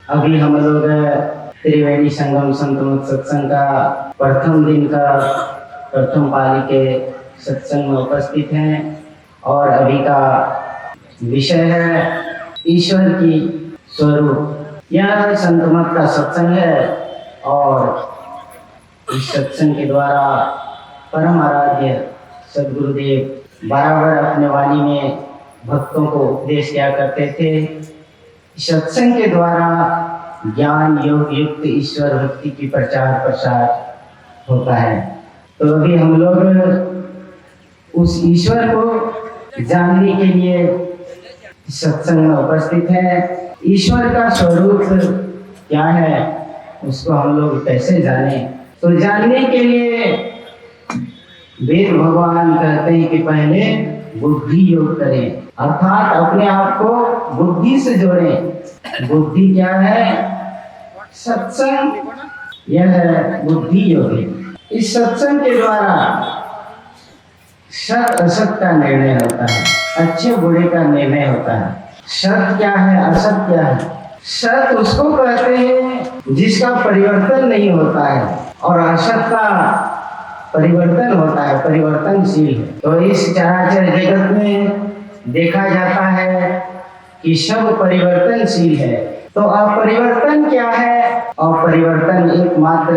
अभी हम लोग त्रिवेणी संगम संतमत सत्संग का प्रथम दिन का प्रथम पाली के सत्संग में उपस्थित हैं और अभी का विषय है ईश्वर की स्वरूप। यह संतमत का सत्संग है और इस सत्संग के द्वारा परम आराध्य सद्गुरुदेव बराबर अपने वाणी में भक्तों को उपदेश किया करते थे। सत्संग के द्वारा ज्ञान योग युक्त ईश्वर भक्ति की प्रचार प्रसार होता है। तो अभी हम लोग उस ईश्वर को जानने के लिए सत्संग में उपस्थित है। ईश्वर का स्वरूप क्या है उसको हम लोग कैसे जाने, तो जानने के लिए वेद भगवान कहते हैं कि पहले बुद्धि योग करें, अर्थात अपने आप को बुद्धि से जोड़ें। बुद्धि क्या है? सत्संग, यह है बुद्धि योग। इस सत्संग के द्वारा सत असत का निर्णय होता है, अच्छे बुरे का निर्णय होता है। सत क्या है, असत क्या है? सत उसको कहते हैं जिसका परिवर्तन नहीं होता है और असत का परिवर्तन होता है, परिवर्तनशील है। तो इस चराचर जगत में देखा जाता है कि सब परिवर्तनशील है। तो अपरिवर्तन क्या है? अपरिवर्तन एकमात्र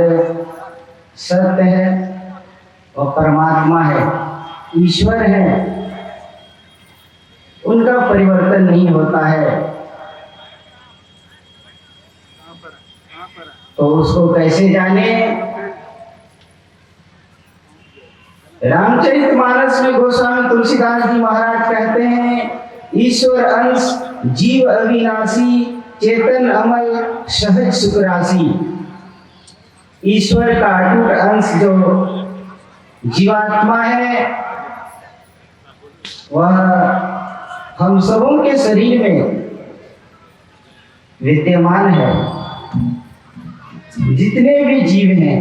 सत्य है और परमात्मा है, ईश्वर है, उनका परिवर्तन नहीं होता है। तो उसको कैसे जाने? रामचरितमानस में गोस्वामी तुलसीदास जी महाराज कहते हैं, ईश्वर अंश जीव अविनाशी, चेतन अमल सहज सुख राशि। ईश्वर का अटूट अंश जो जीवात्मा है वह हम सबों के शरीर में विद्यमान है। जितने भी जीव हैं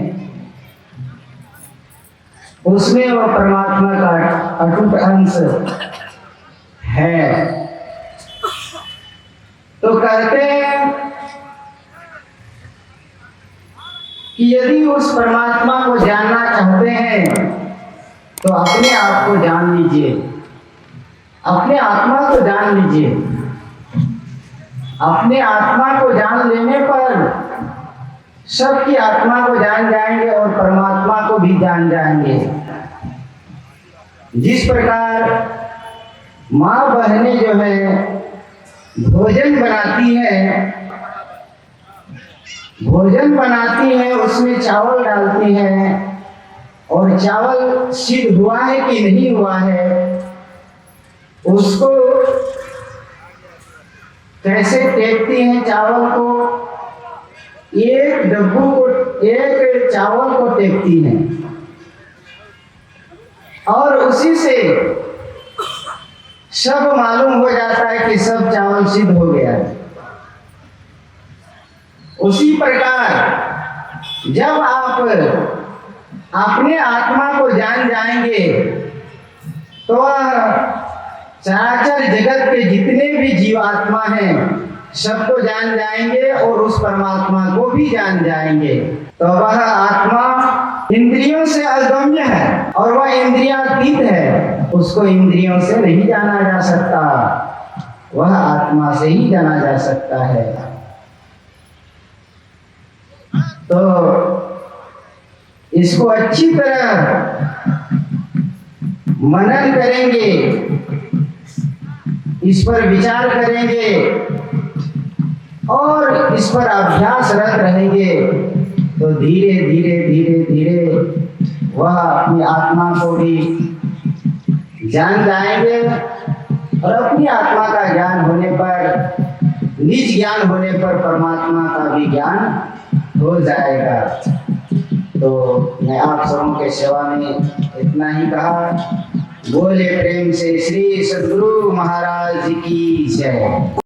उसमें वह परमात्मा का अटूट अंश है। तो कहते हैं कि यदि उस परमात्मा को जानना चाहते हैं तो अपने आप को जान लीजिए, अपने आत्मा को जान लीजिए। अपने आत्मा को जान लेने पर सबकी आत्मा को जान जाएंगे और परमात्मा को भी जान जाएंगे। जिस प्रकार माँ बहनें जो है भोजन बनाती है, उसमें चावल डालती है और चावल सिद्ध हुआ है कि नहीं हुआ है उसको कैसे देखती हैं? चावल को एक डब्बू को, एक चावल को टेकती हैं और उसी से सब मालूम हो जाता है कि सब चावल सिद्ध हो गया है। उसी प्रकार जब आप अपने आत्मा को जान जाएंगे तो चराचर जगत के जितने भी जीवात्मा हैं सबको जान जाएंगे और उस परमात्मा को भी जान जाएंगे। तो वह आत्मा इंद्रियों से अगम्य है और वह इंद्रियातीत है, उसको इंद्रियों से नहीं जाना जा सकता, वह आत्मा से ही जाना जा सकता है। तो इसको अच्छी तरह मनन करेंगे, इस पर विचार करेंगे और इस पर अभ्यासरत रहेंगे तो धीरे धीरे धीरे धीरे वह अपनी आत्मा को भी जान जाएंगे और अपनी आत्मा का ज्ञान होने पर, निज ज्ञान होने पर परमात्मा का भी ज्ञान हो जाएगा। तो मैं आप सबों के सेवा में इतना ही कहा। बोले प्रेम से श्री सद्गुरु महाराज की जय।